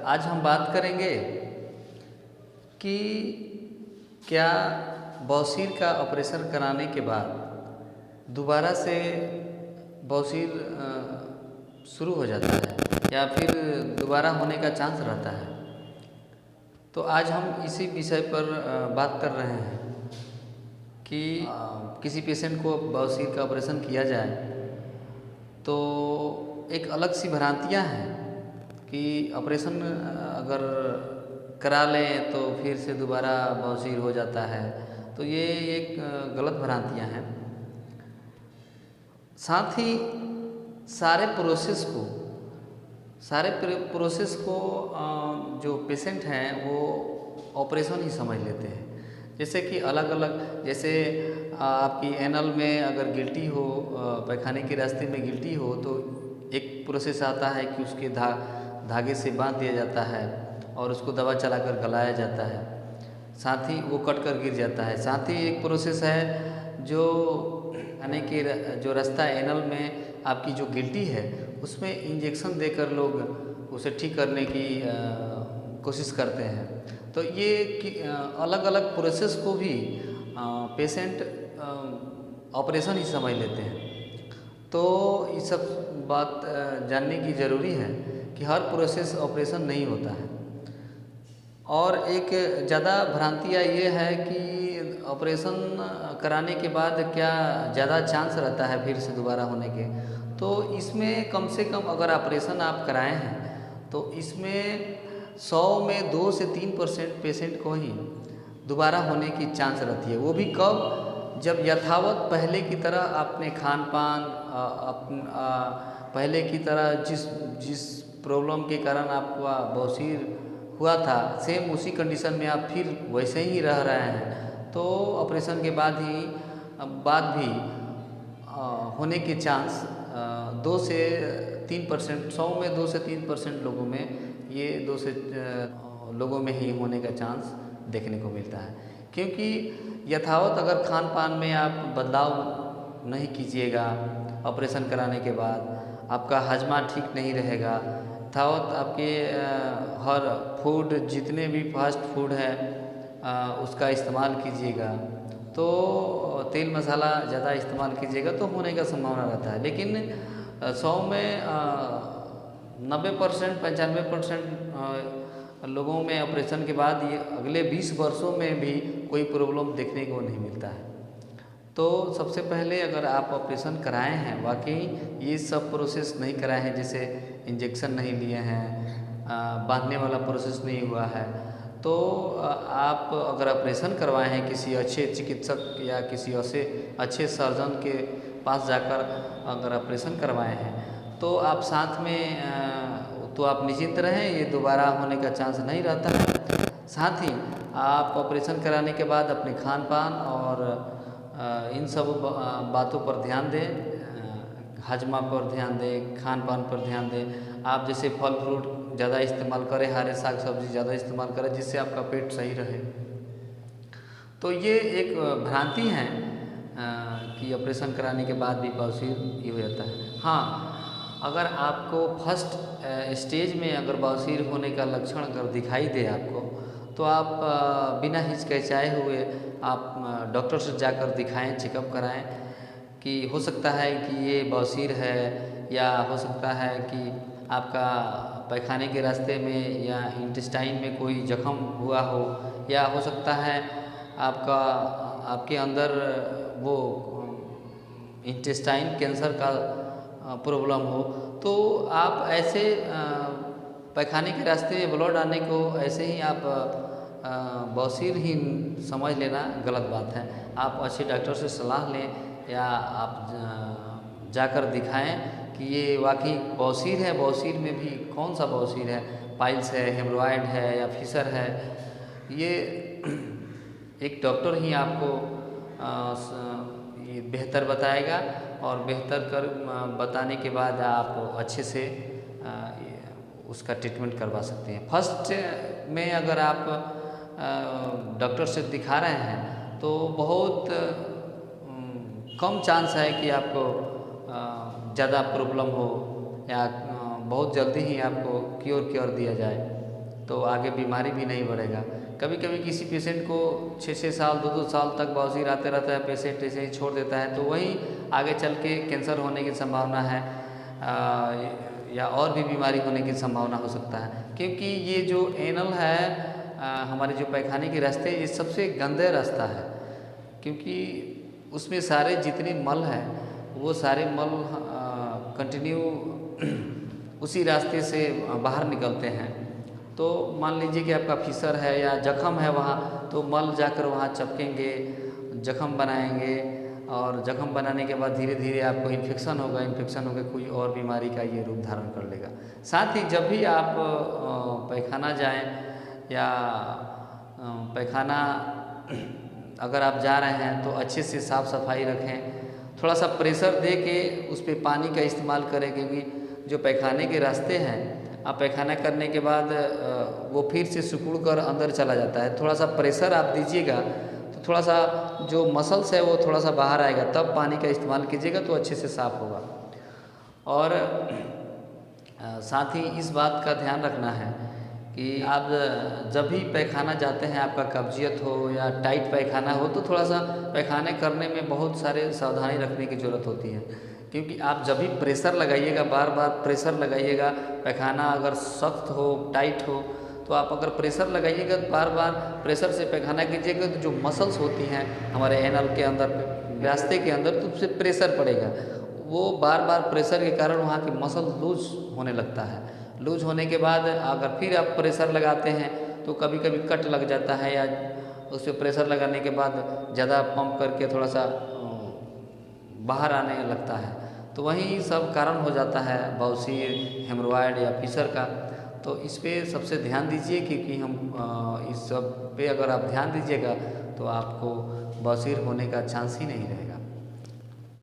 आज हम बात करेंगे कि क्या बवासीर का ऑपरेशन कराने के बाद दोबारा से बवासीर शुरू हो जाता है या फिर दोबारा होने का चांस रहता है। तो आज हम इसी विषय पर बात कर रहे हैं कि किसी पेशेंट को बवासीर का ऑपरेशन किया जाए तो एक अलग सी भ्रांतियाँ हैं कि ऑपरेशन अगर करा लें तो फिर से दोबारा बवासीर हो जाता है। तो ये एक गलत भ्रांतियाँ हैं। साथ ही सारे प्रोसेस को जो पेशेंट हैं वो ऑपरेशन ही समझ लेते हैं। जैसे कि अलग अलग, जैसे आपकी एनल में अगर गिल्टी हो, पैखाने के रास्ते में गिल्टी हो तो एक प्रोसेस आता है कि उसके धागे से बांध दिया जाता है और उसको दवा चलाकर गलाया जाता है, साथ ही वो कट कर गिर जाता है। साथ ही एक प्रोसेस है जो खाने के जो रास्ता एनल में आपकी जो गिल्टी है उसमें इंजेक्शन देकर लोग उसे ठीक करने की कोशिश करते हैं। तो ये अलग अलग प्रोसेस को भी पेशेंट ऑपरेशन ही समझ लेते हैं। तो ये सब बात जानने की ज़रूरी है कि हर प्रोसेस ऑपरेशन नहीं होता है। और एक ज़्यादा भ्रांतियाँ ये है कि ऑपरेशन कराने के बाद क्या ज़्यादा चांस रहता है फिर से दोबारा होने के। तो इसमें कम से कम अगर ऑपरेशन आप कराए हैं तो इसमें 100 में 2 से 3% पेशेंट को ही दोबारा होने की चांस रहती है। वो भी कब? जब यथावत पहले की तरह अपने खान पान पहले की तरह जिस प्रॉब्लम के कारण आपका बवासीर हुआ था सेम उसी कंडीशन में आप फिर वैसे ही रह रहे हैं तो ऑपरेशन के बाद भी होने के चांस 2 से 3%, 100 में 2 से 3% लोगों में ये 2 से लोगों में ही होने का चांस देखने को मिलता है। क्योंकि यथावत अगर खान पान में आप बदलाव नहीं कीजिएगा ऑपरेशन कराने के बाद, आपका हजमा ठीक नहीं रहेगा, यथावत आपके हर फूड जितने भी फास्ट फूड है उसका इस्तेमाल कीजिएगा, तो तेल मसाला ज़्यादा इस्तेमाल कीजिएगा तो होने का संभावना रहता है। लेकिन 100 में 90% 95% लोगों में ऑपरेशन के बाद ये अगले 20 वर्षों में भी कोई प्रॉब्लम देखने को नहीं मिलता है। तो सबसे पहले अगर आप ऑपरेशन कराए हैं, वाकई ये सब प्रोसेस नहीं कराए हैं, जैसे इंजेक्शन नहीं लिए हैं, बांधने वाला प्रोसेस नहीं हुआ है, तो आप अगर ऑपरेशन करवाए हैं किसी अच्छे चिकित्सक या किसी अच्छे सर्जन के पास जाकर अगर ऑपरेशन करवाए हैं तो आप साथ में तो आप निश्चिंत रहें, ये दोबारा होने का चांस नहीं रहता है। साथ ही आप ऑपरेशन कराने के बाद अपने खान पान और इन सब बातों पर ध्यान दें, हजमा पर ध्यान दें, खान पान पर ध्यान दें। आप जैसे फल फ्रूट ज़्यादा इस्तेमाल करें, हरे साग सब्जी ज़्यादा इस्तेमाल करें जिससे आपका पेट सही रहे। तो ये एक भ्रांति है कि ऑपरेशन कराने के बाद भी बवासीर ये हो जाता है। हाँ, अगर आपको फर्स्ट स्टेज में अगर बवासीर होने का लक्षण अगर दिखाई दे आपको तो आप बिना हिचकिचाए हुए आप डॉक्टर से जाकर दिखाएं, चेकअप कराएं कि हो सकता है कि ये बवासीर है, या हो सकता है कि आपका पैखाने के रास्ते में या इंटेस्टाइन में कोई जख्म हुआ हो, या हो सकता है आपके अंदर वो इंटेस्टाइन कैंसर का प्रॉब्लम हो। तो आप ऐसे पैखाने के रास्ते में ब्लड आने को ऐसे ही आप बवासीर ही समझ लेना गलत बात है। आप अच्छे डॉक्टर से सलाह लें या आप जाकर दिखाएं कि ये वाकई बवासीर है। बवासीर में भी कौन सा बवासीर है, पाइल्स है, हेमोरॉयड है या फिशर है, ये एक डॉक्टर ही आपको ये बेहतर बताएगा और बेहतर कर बताने के बाद आप अच्छे से उसका ट्रीटमेंट करवा सकते हैं। फर्स्ट में अगर आप डॉक्टर से दिखा रहे हैं तो बहुत कम चांस है कि आपको ज़्यादा प्रॉब्लम हो या बहुत जल्दी ही आपको क्योर दिया जाए। तो आगे बीमारी भी नहीं बढ़ेगा। कभी कभी किसी पेशेंट को 6-6 साल 2-2 साल तक बवासीर आते रहता है, पेशेंट ऐसे ही छोड़ देता है, तो वही आगे चल के कैंसर होने की संभावना है या और भी बीमारी होने की संभावना हो सकता है। क्योंकि ये जो एनल है हमारे जो पैखाने के रास्ते, ये सबसे गंदे रास्ता है, क्योंकि उसमें सारे जितने मल है वो सारे मल कंटिन्यू उसी रास्ते से बाहर निकलते हैं। तो मान लीजिए कि आपका फीसर है या जख्म है वहाँ, तो मल जाकर वहाँ चपकेंगे, जख्म बनाएंगे, और जख्म बनाने के बाद धीरे धीरे आपको इन्फेक्शन होगा, इन्फेक्शन होकर कोई और बीमारी का ये रूप धारण कर लेगा। साथ ही जब भी आप पैखाना जाएं या पैखाना अगर आप जा रहे हैं तो अच्छे से साफ़ सफाई रखें, थोड़ा सा प्रेशर दे के उस पर पानी का इस्तेमाल करें, क्योंकि जो पैखाने के रास्ते हैं आप पैखाना करने के बाद वो फिर से सिकुड़ कर अंदर चला जाता है। थोड़ा सा प्रेशर आप दीजिएगा तो थोड़ा सा जो मसल्स है वो थोड़ा सा बाहर आएगा, तब पानी का इस्तेमाल कीजिएगा तो अच्छे से साफ़ होगा। और साथ ही इस बात का ध्यान रखना है कि आप जब भी पैखाना जाते हैं, आपका कब्जियत हो या टाइट पैखाना हो, तो थोड़ा सा पैखाने करने में बहुत सारे सावधानी रखने की ज़रूरत होती है। क्योंकि आप जब भी प्रेशर लगाइएगा, बार बार प्रेशर लगाइएगा, पैखाना अगर सख्त हो टाइट हो, तो आप अगर प्रेशर लगाइएगा तो बार बार प्रेशर से पैखाना कीजिएगा, तो जो मसल्स होती हैं हमारे एनल के अंदर, रास्ते के अंदर, तो उससे प्रेशर पड़ेगा, वो बार बार प्रेशर के कारण वहाँ की मसल लूज होने लगता है। लूज होने के बाद अगर फिर आप प्रेशर लगाते हैं तो कभी कभी कट लग जाता है, या उस पर प्रेशर लगाने के बाद ज़्यादा पंप करके थोड़ा सा बाहर आने लगता है, तो वही सब कारण हो जाता है बवासीर, हेमोरॉयड या फिशर का। तो इस पे सबसे ध्यान दीजिए, क्योंकि हम इस सब पे अगर आप ध्यान दीजिएगा तो आपको बवासीर होने का चांस ही नहीं रहेगा।